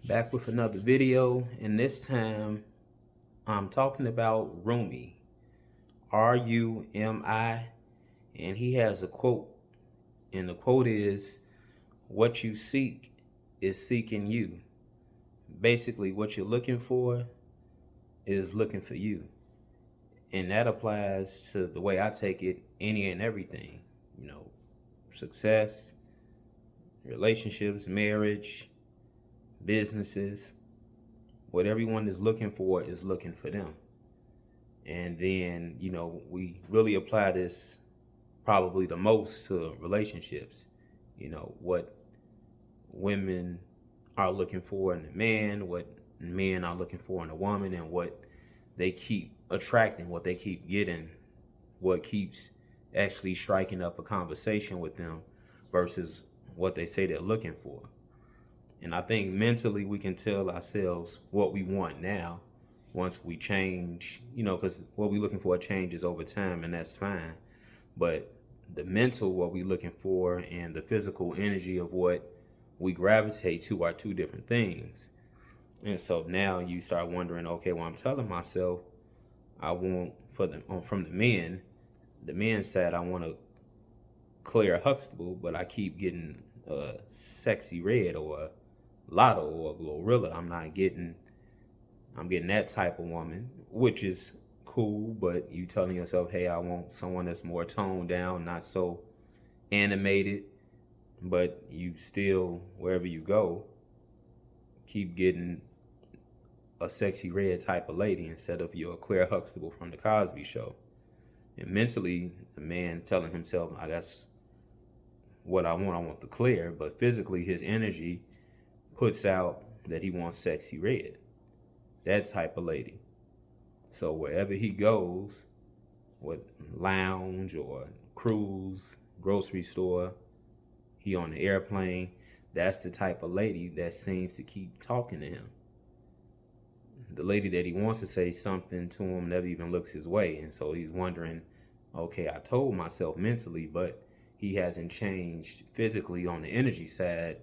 Back with another video, and this time I'm talking about Rumi, Rumi, and he has a quote, and the quote is, "What you seek is seeking you." Basically, what you're looking for is looking for you, and that applies to the way I take it, any and everything, you know, success, relationships, marriage, businesses. What everyone is looking for is looking for them. And then, we really apply this probably the most to relationships. What women are looking for in a man, what men are looking for in a woman, and what they keep attracting, what they keep getting, what keeps actually striking up a conversation with them versus what they say they're looking for. And I think mentally we can tell ourselves what we want now once we change, because what we're looking for changes over time, and that's fine. But the mental, what we're looking for, and the physical energy of what we gravitate to are two different things. And so now you start wondering, okay, well, I'm telling myself I want from the men's side, I want a Claire Huxtable, but I keep getting Sexy Red or Lotto or Glorilla. I'm getting that type of woman, which is cool, but you telling yourself, hey, I want someone that's more toned down, not so animated, but you still, wherever you go, keep getting a Sexy Red type of lady instead of your Claire Huxtable from the Cosby Show. And mentally, a man telling himself, oh, that's what I want the Claire, but physically his energy puts out that he wants Sexy Red, that type of lady. So wherever he goes, what lounge or cruise, grocery store, he on the airplane, that's the type of lady that seems to keep talking to him. The lady that he wants to say something to him never even looks his way. And so he's wondering, okay, I told myself mentally, but he hasn't changed physically on the energy side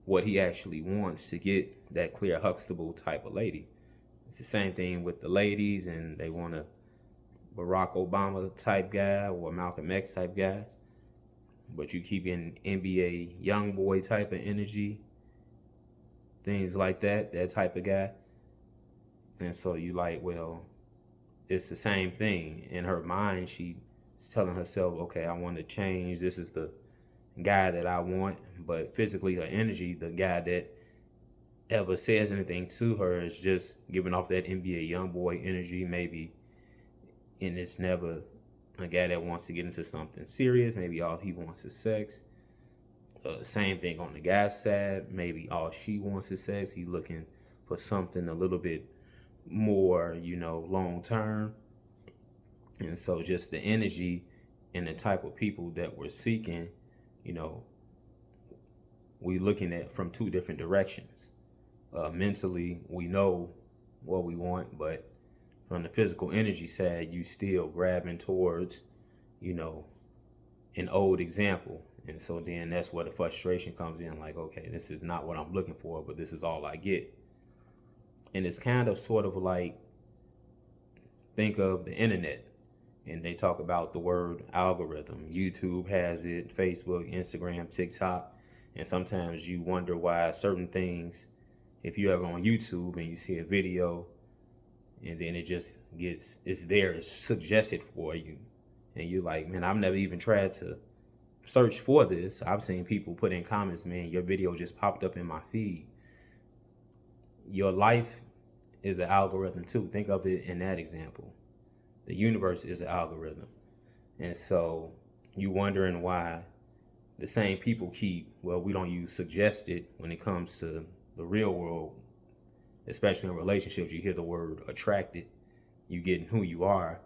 what he actually wants to get that Claire Huxtable type of lady. It's the same thing with the ladies, and they want a Barack Obama type guy or Malcolm X type guy, but you keep in NBA young boy type of energy, things like that type of guy. And so you like, well, it's the same thing. In her mind, she's telling herself, okay, I want to change. This is the guy that I want. But physically, her energy, the guy that ever says anything to her is just giving off that NBA young boy energy, maybe. And it's never a guy that wants to get into something serious. Maybe all he wants is sex. Same thing on the guy's side. Maybe all she wants is sex. He's looking for something a little bit more, long term. And so just the energy and the type of people that we're seeking, we looking at from two different directions. Mentally, we know what we want, but from the physical energy side, you still grabbing towards, an old example. And so then that's where the frustration comes in, like, okay, this is not what I'm looking for, but this is all I get. And it's kind of sort of like, think of the internet, and they talk about the word algorithm. YouTube has it, Facebook, Instagram, TikTok. And sometimes you wonder why certain things, if you're ever on YouTube and you see a video and then it just it's there, it's suggested for you. And you're like, man, I've never even tried to search for this. I've seen people put in comments, man, your video just popped up in my feed. Your life is an algorithm too. Think of it in that example. The universe is an algorithm. And so you wondering why the same people we don't use suggested when it comes to the real world, especially in relationships. You hear the word attracted, you getting who you are.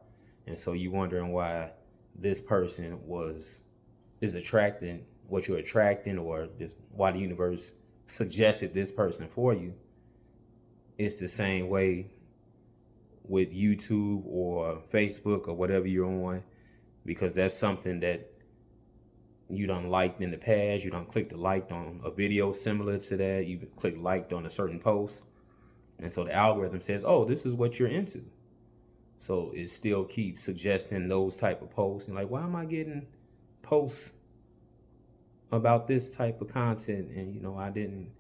And so you wondering why this person is attracting what you're attracting, or just why the universe suggested this person for you. It's the same way with YouTube or Facebook or whatever you're on, because that's something that you done liked in the past, you done clicked the liked on a video similar to that, you clicked liked on a certain post. And so the algorithm says, oh, this is what you're into. So it still keeps suggesting those type of posts. And like, why am I getting posts about this type of content? And, I didn't,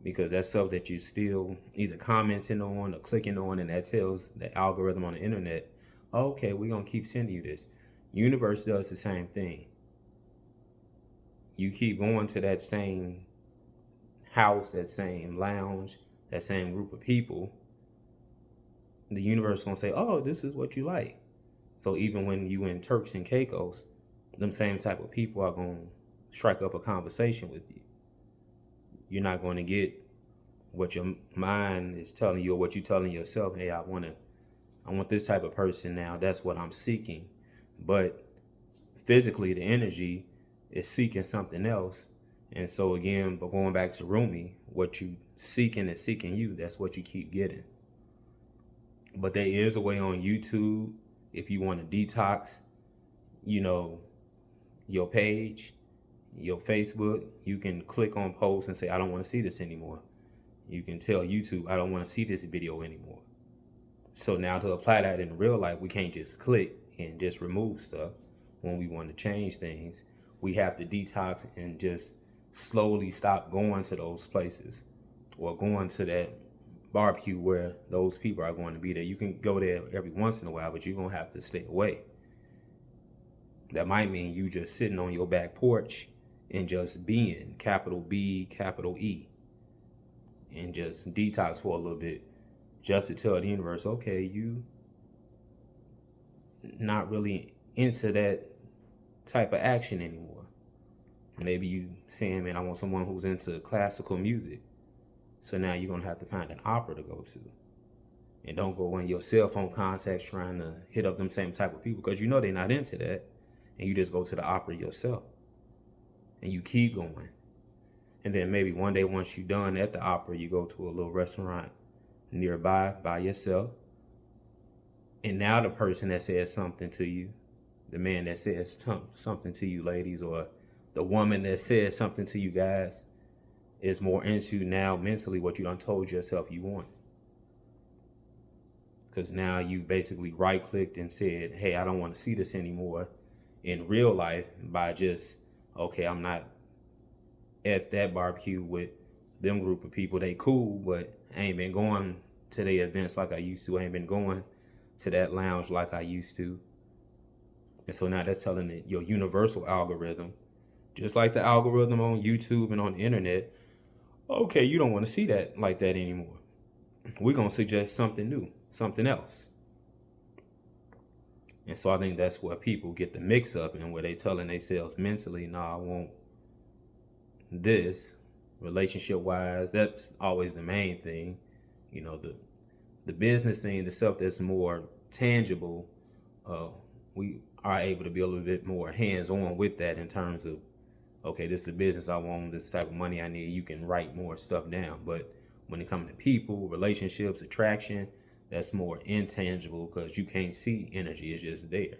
because that's stuff that you still either commenting on or clicking on. And that tells the algorithm on the internet, okay, we're going to keep sending you this. Universe does the same thing. You keep going to that same house, that same lounge, that same group of people, the universe gonna say, oh, this is what you like. So even when you in Turks and Caicos, them same type of people are gonna strike up a conversation with you. You're not gonna get what your mind is telling you or what you're telling yourself. Hey, I want this type of person now. That's what I'm seeking. But physically, the energy is seeking something else. And so again, but going back to Rumi, what you seeking is seeking you. That's what you keep getting. But there is a way on YouTube, if you want to detox, your page, your Facebook, you can click on posts and say, I don't want to see this anymore. You can tell YouTube, I don't want to see this video anymore. So now to apply that in real life, we can't just click and just remove stuff. When we want to change things, we have to detox and just slowly stop going to those places or going to that barbecue where those people are going to be there. You can go there every once in a while, but you're going to have to stay away. That might mean you just sitting on your back porch and just being, capital B, capital E, and just detox for a little bit, just to tell the universe, okay, you not really into that type of action anymore. Maybe you saying, man, I want someone who's into classical music. So now you're going to have to find an opera to go to. And don't go in your cell phone contacts trying to hit up them same type of people, because they're not into that. And you just go to the opera yourself. And you keep going. And then maybe one day once you're done at the opera, you go to a little restaurant nearby by yourself. And now the person that says something to you, the man that says something to you, ladies, or the woman that says something to you guys, is more into now mentally what you done told yourself you want. Because now you basically right-clicked and said, hey, I don't want to see this anymore in real life by just, okay, I'm not at that barbecue with them group of people. They cool, but I ain't been going to their events like I used to. I ain't been going to that lounge like I used to. And so now that's telling it, your universal algorithm, just like the algorithm on YouTube and on the internet, okay, you don't want to see that like that anymore. We're going to suggest something new, something else. And so I think that's where people get the mix up, and where they telling themselves mentally, I want this relationship wise. That's always the main thing. The business thing, the stuff that's more tangible, we are able to be a little bit more hands-on with that in terms of, okay, this is the business I want, this type of money I need. You can write more stuff down. But when it comes to people, relationships, attraction, that's more intangible, because you can't see energy. It's just there.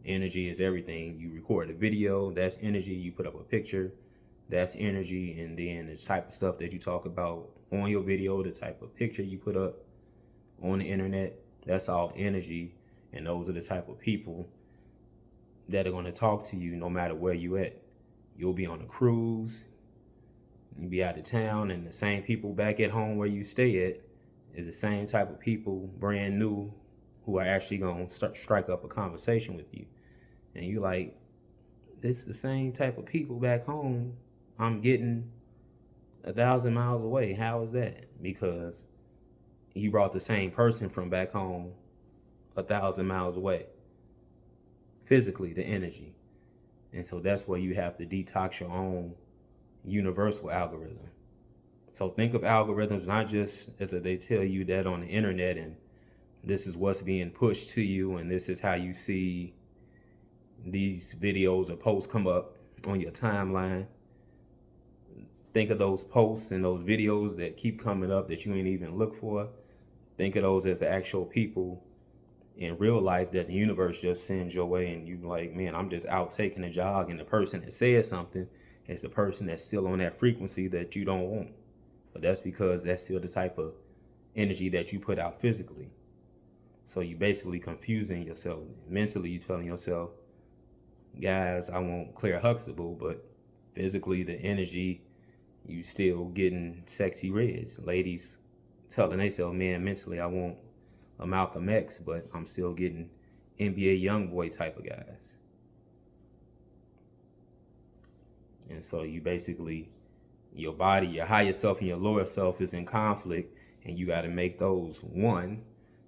Energy is everything. You record a video, that's energy. You put up a picture, that's energy. And then the type of stuff that you talk about on your video, the type of picture you put up on the internet, that's all energy. And those are the type of people that are going to talk to you no matter where you at. You'll be on a cruise, you be out of town, and the same people back at home where you stay at is the same type of people, brand new, who are actually going to strike up a conversation with you. And you like, this is the same type of people back home I'm getting 1,000 miles away. How is that? Because you brought the same person from back home 1,000 miles away. Physically, the energy. And so that's where you have to detox your own universal algorithm. So think of algorithms not just as they tell you that on the internet, and this is what's being pushed to you, and this is how you see these videos or posts come up on your timeline. Think of those posts and those videos that keep coming up that you ain't even look for. Think of those as the actual people in real life that the universe just sends your way, and you like, man, I'm just out taking a jog, and the person that says something is the person that's still on that frequency that you don't want. But that's because that's still the type of energy that you put out physically. So you basically confusing yourself. Mentally, you telling yourself, guys, I want Claire Huxtable, but physically the energy, you still getting sexy reds. Ladies telling themselves, man, mentally I want a Malcolm X, but I'm still getting NBA YoungBoy type of guys. And so you basically, your body, your higher self and your lower self is in conflict, and you got to make those one.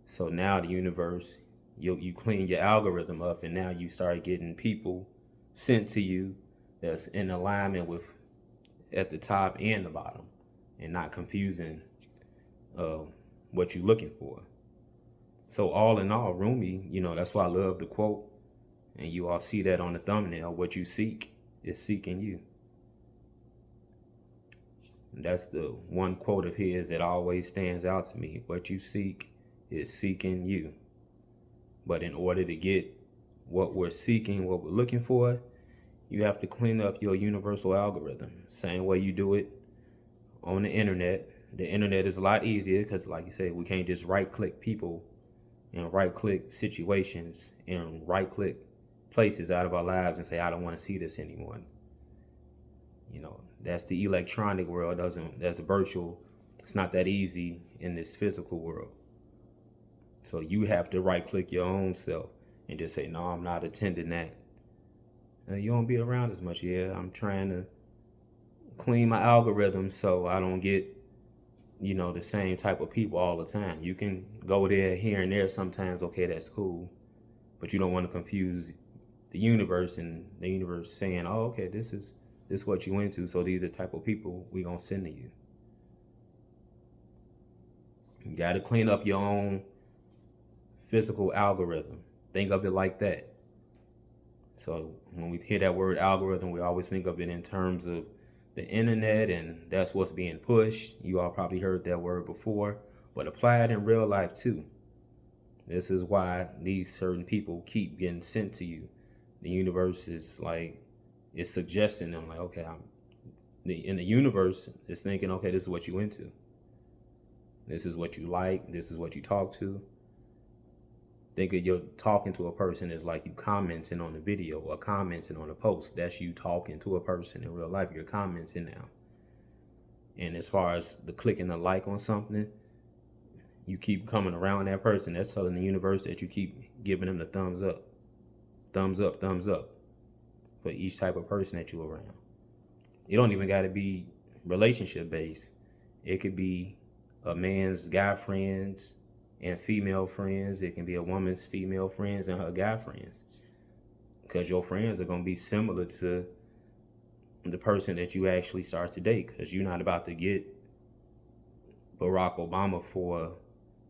So now the universe, you clean your algorithm up, and now you start getting people sent to you that's in alignment with at the top and the bottom, and not confusing what you're looking for. So all in all, Rumi, that's why I love the quote, and you all see that on the thumbnail. What you seek is seeking you. And that's the one quote of his that always stands out to me. What you seek is seeking you. But in order to get what we're seeking, what we're looking for, you have to clean up your universal algorithm. Same way you do it on the internet. The internet is a lot easier because, like you said, we can't just right-click people and right-click situations and right-click places out of our lives and say, I don't want to see this anymore. That's the electronic world. That's the virtual. It's not that easy in this physical world. So you have to right-click your own self and just say, no, I'm not attending that. You won't be around as much. Yeah, I'm trying to clean my algorithm so I don't get, the same type of people all the time. You can go there, here and there sometimes. Okay, that's cool. But you don't want to confuse the universe, and the universe saying, oh, okay, this is what you into. So these are the type of people we gonna send to you. You got to clean up your own physical algorithm. Think of it like that. So when we hear that word algorithm, we always think of it in terms of the internet, and that's what's being pushed. You all probably heard that word before, but apply it in real life too. This is why these certain people keep getting sent to you. The universe is like, it's suggesting them like, okay, in the universe is thinking, okay, this is what you into. This is what you like. This is what you talk to. Think of you're talking to a person is like you commenting on a video or commenting on a post. That's you talking to a person in real life. You're commenting now. And as far as the clicking a like on something, you keep coming around that person. That's telling the universe that you keep giving them the thumbs up. Thumbs up, thumbs up. For each type of person that you're around. It don't even got to be relationship based. It could be a man's guy friends and female friends. It can be a woman's female friends and her guy friends. Because your friends are going to be similar to the person that you actually start to date. Because you're not about to get Barack Obama for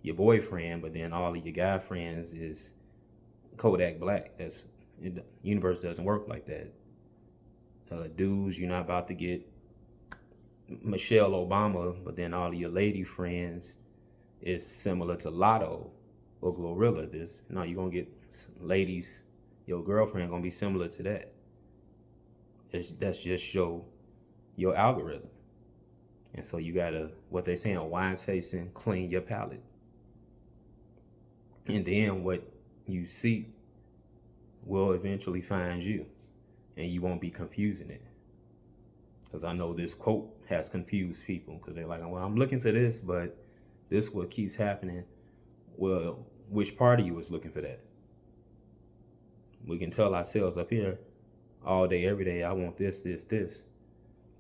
your boyfriend, but then all of your guy friends is Kodak Black. The universe doesn't work like that. Dudes, you're not about to get Michelle Obama, but then all of your lady friends is similar to Lotto or Glorilla. You're gonna get ladies, your girlfriend gonna be similar to that. That's just show your algorithm. And so you gotta, what they say on wine tasting, clean your palate. And then what you seek will eventually find you, and you won't be confusing it. Because I know this quote has confused people because they're like, well, I'm looking for this, but this what keeps happening. Well, which part of you is looking for that? We can tell ourselves up here all day, every day, I want this, this, this.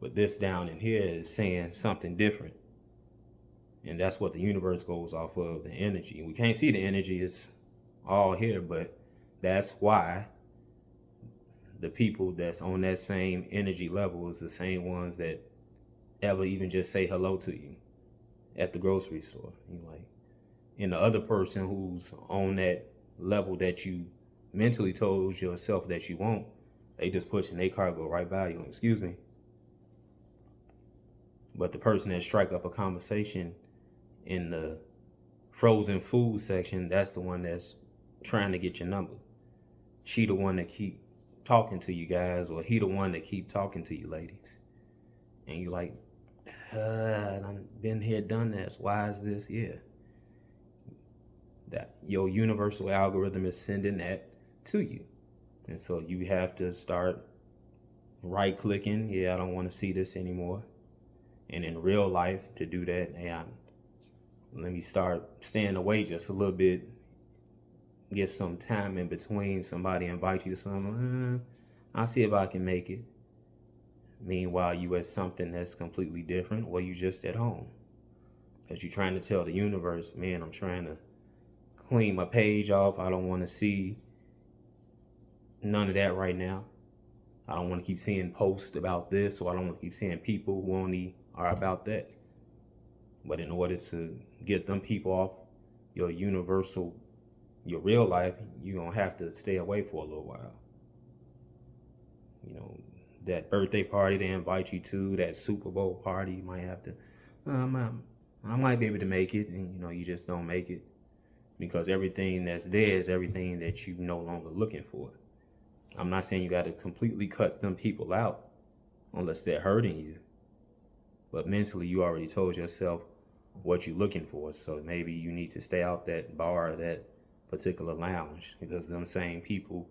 But this down in here is saying something different. And that's what the universe goes off of, the energy. We can't see the energy, it's all here, but that's why the people that's on that same energy level is the same ones that ever even just say hello to you at the grocery store. And the other person who's on that level that you mentally told yourself that you want, they just pushing their car, go right by you, excuse me. But the person that strike up a conversation in the frozen food section, that's the one that's trying to get your number. She the one that keep talking to you guys, or he the one that keep talking to you ladies. And you like, I've been here, done this. Why is this? Yeah. That your universal algorithm is sending that to you. And so you have to start right clicking. Yeah, I don't want to see this anymore. And in real life, to do that, hey, let me start staying away just a little bit. Get some time in between. Somebody invite you to something. I'll see if I can make it. Meanwhile, you at something that's completely different, or you just at home. Because you're trying to tell the universe, man, I'm trying to clean my page off. I don't want to see none of that right now. I don't want to keep seeing posts about this, or I don't want to keep seeing people who only are about that. But in order to get them people off your universal, your real life, you're going to have to stay away for a little while. You know, that birthday party they invite you to, that Super Bowl party, you might have to, I might be able to make it, and you know, you just don't make it. Because everything that's there is everything that you're no longer looking for. I'm not saying you got to completely cut them people out unless they're hurting you. But mentally, you already told yourself what you're looking for. So maybe you need to stay out that bar, that particular lounge, because them same people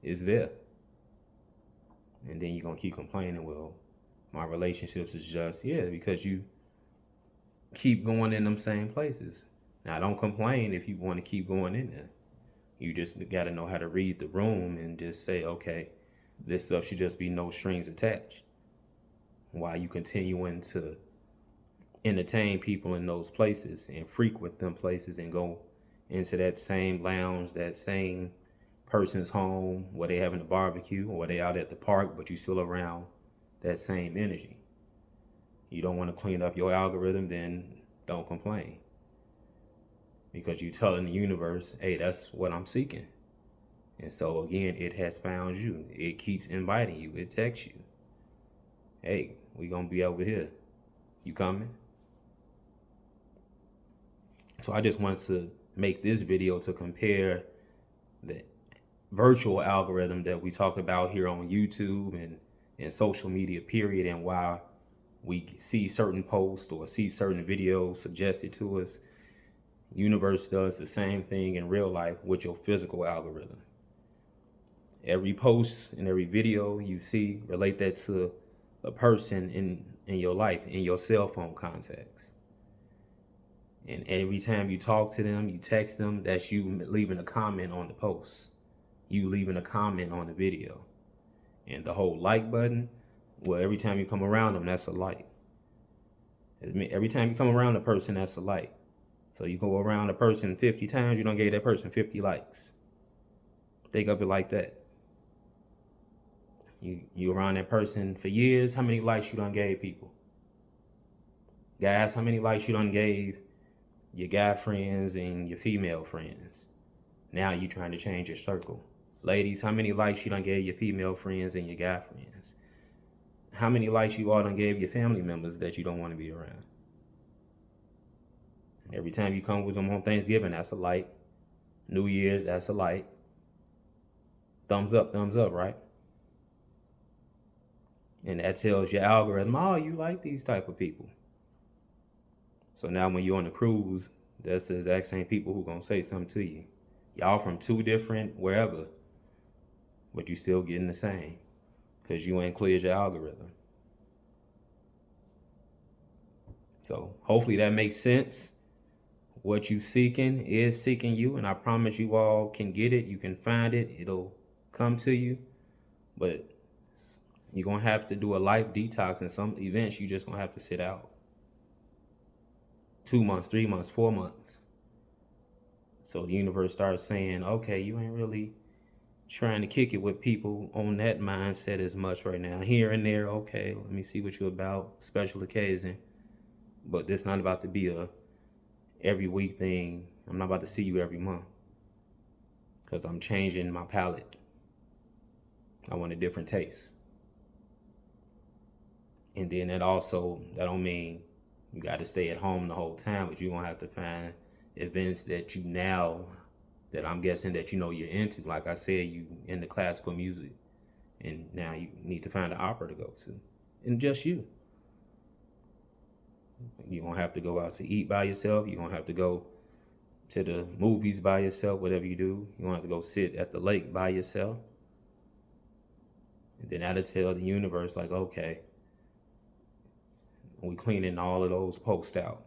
is there. And then you're going to keep complaining, well, my relationships is just, yeah, because you keep going in them same places. Now, don't complain if you want to keep going in there. You just got to know how to read the room and just say, okay, this stuff should just be no strings attached. While you continuing to entertain people in those places and frequent them places and go into that same lounge, that same person's home where they having a barbecue, or they out at the park, but you still around that same energy. You don't want to clean up your algorithm, then don't complain. Because you're telling the universe, hey, that's what I'm seeking. And so again, it has found you. It keeps inviting you. It texts you. Hey, we gonna be over here. You coming? So I just wanted to make this video to compare the virtual algorithm that we talk about here on YouTube and social media period, and why we see certain posts or see certain videos suggested to us. Universe does the same thing in real life with your physical algorithm. Every post and every video you see, relate that to a person in your life, in your cell phone contacts. And every time you talk to them, you text them, that's you leaving a comment on the post. You leaving a comment on the video. And the whole like button, well, every time you come around them, that's a like. Every time you come around a person, that's a like. So you go around a person 50 times, you don't give that person 50 likes. Think of it like that. You around that person for years, how many likes you done gave people? Guys, how many likes you done gave your guy friends and your female friends? Now you trying to change your circle. Ladies, how many likes you done gave your female friends and your guy friends? How many likes you all done gave your family members that you don't want to be around? Every time you come with them on Thanksgiving, that's a like. New Year's, that's a like. Thumbs up, right? And that tells your algorithm, oh, you like these type of people. So now when you're on the cruise, that's the exact same people who gonna say something to you. Y'all from two different wherever, but you still getting the same because you ain't cleared your algorithm. So hopefully that makes sense. What you seeking is seeking you, and I promise you all can get it. You can find it. It'll come to you. But you're going to have to do a life detox. In some events, you just going to have to sit out. 2 months, 3 months, 4 months. So the universe starts saying, okay, you ain't really trying to kick it with people on that mindset as much right now. Here and there, okay, let me see what you're about, special occasion. But this not about to be a every week thing. I'm not about to see you every month because I'm changing my palate. I want a different taste. And then that don't mean you got to stay at home the whole time, but you're going to have to find events that you now that I'm guessing that you know you're into. Like I said, you into classical music, and now you need to find an opera to go to, and just you. You're gonna have to go out to eat by yourself. You're gonna have to go to the movies by yourself, whatever you do. You're gonna have to go sit at the lake by yourself. And then that'll tell the universe, like, okay, we cleaning all of those posts out.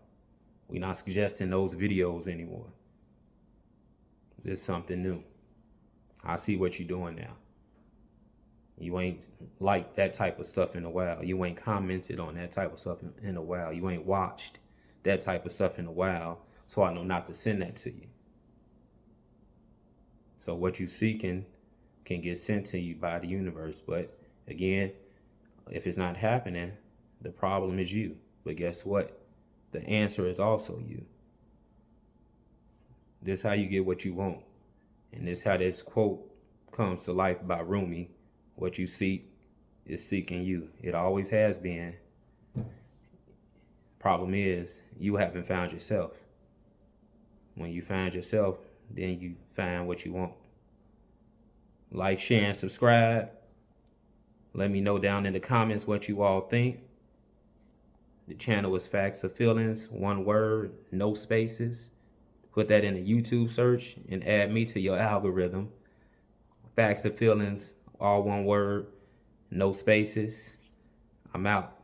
We're not suggesting those videos anymore. This is something new. I see what you're doing now. You ain't liked that type of stuff in a while. You ain't commented on that type of stuff in a while. You ain't watched that type of stuff in a while. So I know not to send that to you. So what you seeking can get sent to you by the universe. But again, if it's not happening, the problem is you. But guess what? The answer is also you. This is how you get what you want. And this is how this quote comes to life by Rumi. What you seek is seeking you. It always has been. Problem is, you haven't found yourself. When you find yourself, then you find what you want. Like, share, and subscribe. Let me know down in the comments what you all think. The channel is Facts or Feelings, one word, no spaces. Put that in the YouTube search and add me to your algorithm. Facts or Feelings, all one word, no spaces. I'm out.